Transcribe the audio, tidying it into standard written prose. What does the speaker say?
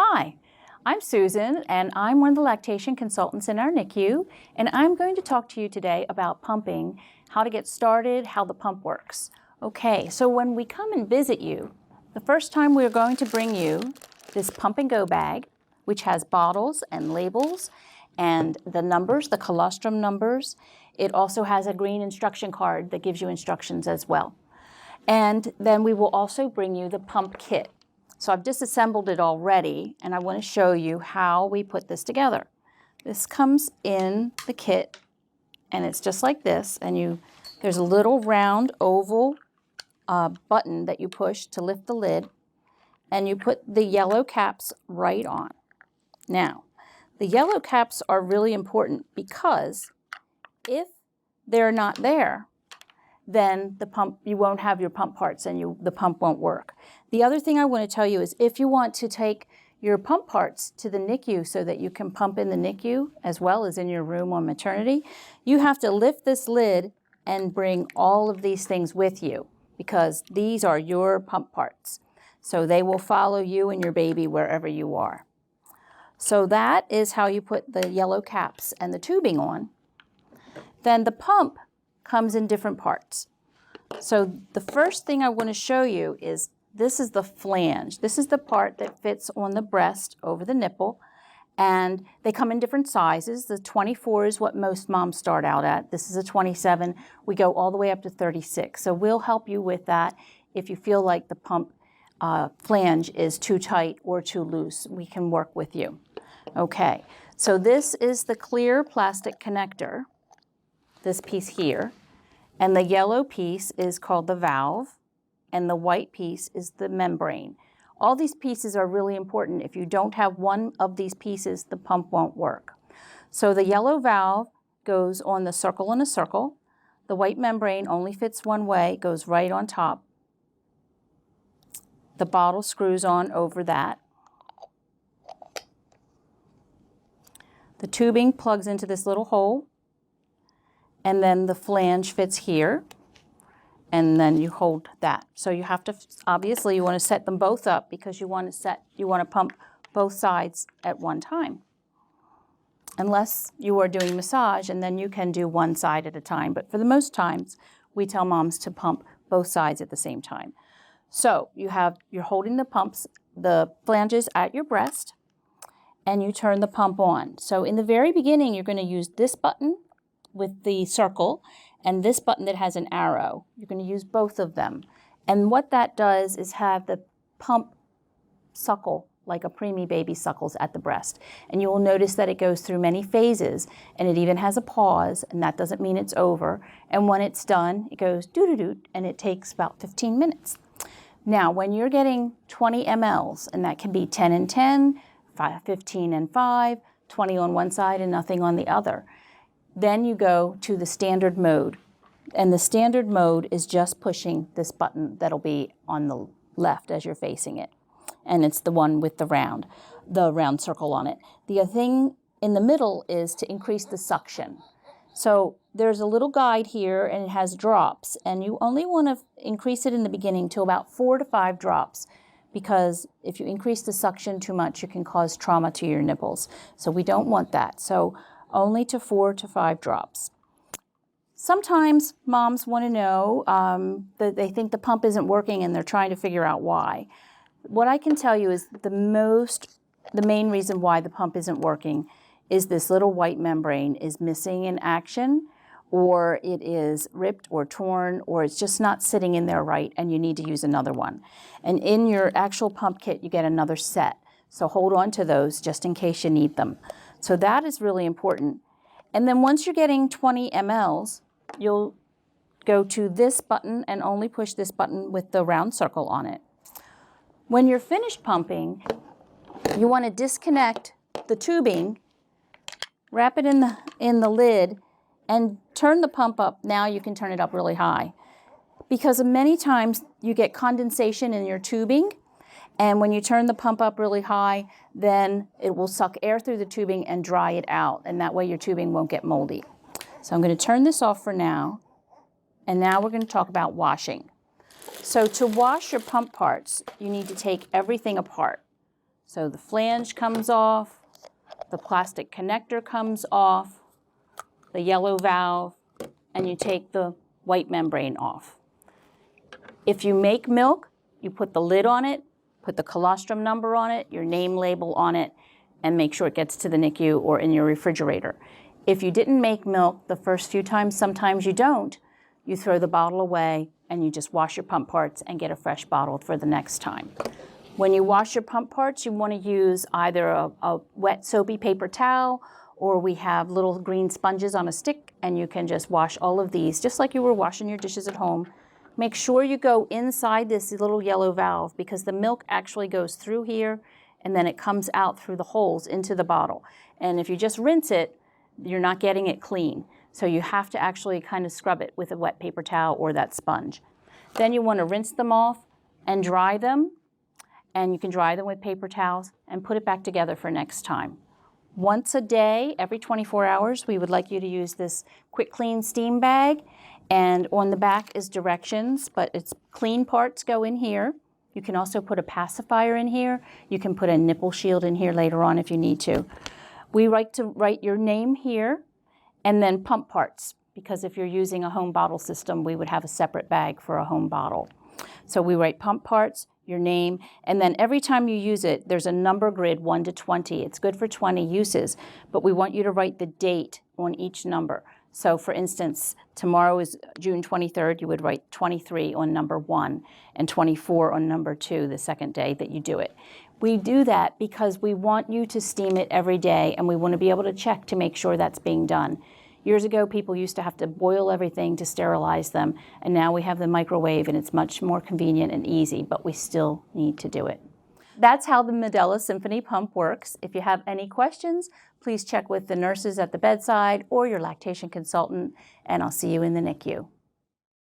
Hi, I'm Susan and I'm one of the lactation consultants in our NICU, and I'm going to talk to you today about pumping, how to get started, how the pump works. Okay, so when we come and visit you, the first time we're going to bring you this pump and go bag, which has bottles and labels and the numbers, the colostrum numbers. It also has a green instruction card that gives you instructions as well. And then we will also bring you the pump kit. So I've disassembled it already, and I want to show you how we put this together. This comes in the kit, and it's just like this, and there's a little round oval button that you push to lift the lid, and you put the yellow caps right on. Now, the yellow caps are really important because if they're not there, then you won't have your pump parts and the pump won't work. The other thing I want to tell you is if you want to take your pump parts to the NICU so that you can pump in the NICU as well as in your room on maternity, you have to lift this lid and bring all of these things with you because these are your pump parts. So they will follow you and your baby wherever you are. So that is how you put the yellow caps and the tubing on. Then the pump comes in different parts. So the first thing I want to show you is this is the flange. This is the part that fits on the breast over the nipple, and they come in different sizes. The 24 is what most moms start out at. This is a 27. We go all the way up to 36. So we'll help you with that if you feel like the pump flange is too tight or too loose. We can work with you. Okay, so this is the clear plastic connector, this piece here, and the yellow piece is called the valve, and the white piece is the membrane. All these pieces are really important. If you don't have one of these pieces, the pump won't work. So the yellow valve goes on the circle in a circle. The white membrane only fits one way, goes right on top. The bottle screws on over that. The tubing plugs into this little hole, and then the flange fits here, and then you hold that. So you have to, obviously you want to set them both up because you want to pump both sides at one time. Unless you are doing massage, and then you can do one side at a time. But for the most times, we tell moms to pump both sides at the same time. So you're holding the flanges at your breast, and you turn the pump on. So in the very beginning, you're going to use this button with the circle and this button that has an arrow. You're going to use both of them. And what that does is have the pump suckle like a preemie baby suckles at the breast. And you will notice that it goes through many phases, and it even has a pause, and that doesn't mean it's over. And when it's done, it goes doo-doo-doo, and it takes about 15 minutes. Now, when you're getting 20 mLs, and that can be 10 and 10, 15 and 5, 20 on one side and nothing on the other. Then you go to the standard mode. And the standard mode is just pushing this button that'll be on the left as you're facing it. And it's the one with the round circle on it. The thing in the middle is to increase the suction. So there's a little guide here, and it has drops. And you only want to increase it in the beginning to about 4 to 5 drops. Because if you increase the suction too much, you can cause trauma to your nipples. So we don't want that. So only to 4 to 5 drops. Sometimes moms want to know that they think the pump isn't working and they're trying to figure out why. What I can tell you is the main reason why the pump isn't working is this little white membrane is missing in action, or it is ripped or torn, or it's just not sitting in there right and you need to use another one. And in your actual pump kit, you get another set. So hold on to those just in case you need them. So that is really important. And then once you're getting 20 mLs, you'll go to this button and only push this button with the round circle on it. When you're finished pumping, you want to disconnect the tubing, wrap it in the lid, and turn the pump up. Now you can turn it up really high. Because many times you get condensation in your tubing, and when you turn the pump up really high, then it will suck air through the tubing and dry it out, and that way your tubing won't get moldy. So I'm going to turn this off for now, and now we're going to talk about washing. So to wash your pump parts, you need to take everything apart. So the flange comes off, the plastic connector comes off, the yellow valve, and you take the white membrane off. If you make milk, you put the lid on it, put the colostrum number on it, your name label on it, and make sure it gets to the NICU or in your refrigerator. If you didn't make milk the first few times, sometimes you don't, you throw the bottle away and you just wash your pump parts and get a fresh bottle for the next time. When you wash your pump parts, you want to use either a wet soapy paper towel, or we have little green sponges on a stick, and you can just wash all of these just like you were washing your dishes at home. Make sure you go inside this little yellow valve, because the milk actually goes through here and then it comes out through the holes into the bottle. And if you just rinse it, you're not getting it clean. So you have to actually kind of scrub it with a wet paper towel or that sponge. Then you want to rinse them off and dry them. And you can dry them with paper towels and put it back together for next time. Once a day, every 24 hours, we would like you to use this quick clean steam bag. And on the back is directions, but it's clean parts go in here. You can also put a pacifier in here. You can put a nipple shield in here later on if you need to. We like to write your name here and then pump parts, because if you're using a home bottle system, we would have a separate bag for a home bottle. So we write pump parts, your name, and then every time you use it, there's a number grid, 1 to 20. It's good for 20 uses, but we want you to write the date on each number. So for instance, tomorrow is June 23rd, you would write 23 on number 1 and 24 on number 2 the second day that you do it. We do that because we want you to steam it every day, and we want to be able to check to make sure that's being done. Years ago, people used to have to boil everything to sterilize them, and now we have the microwave, and it's much more convenient and easy, but we still need to do it. That's how the Medela Symphony Pump works. If you have any questions, please check with the nurses at the bedside or your lactation consultant, and I'll see you in the NICU.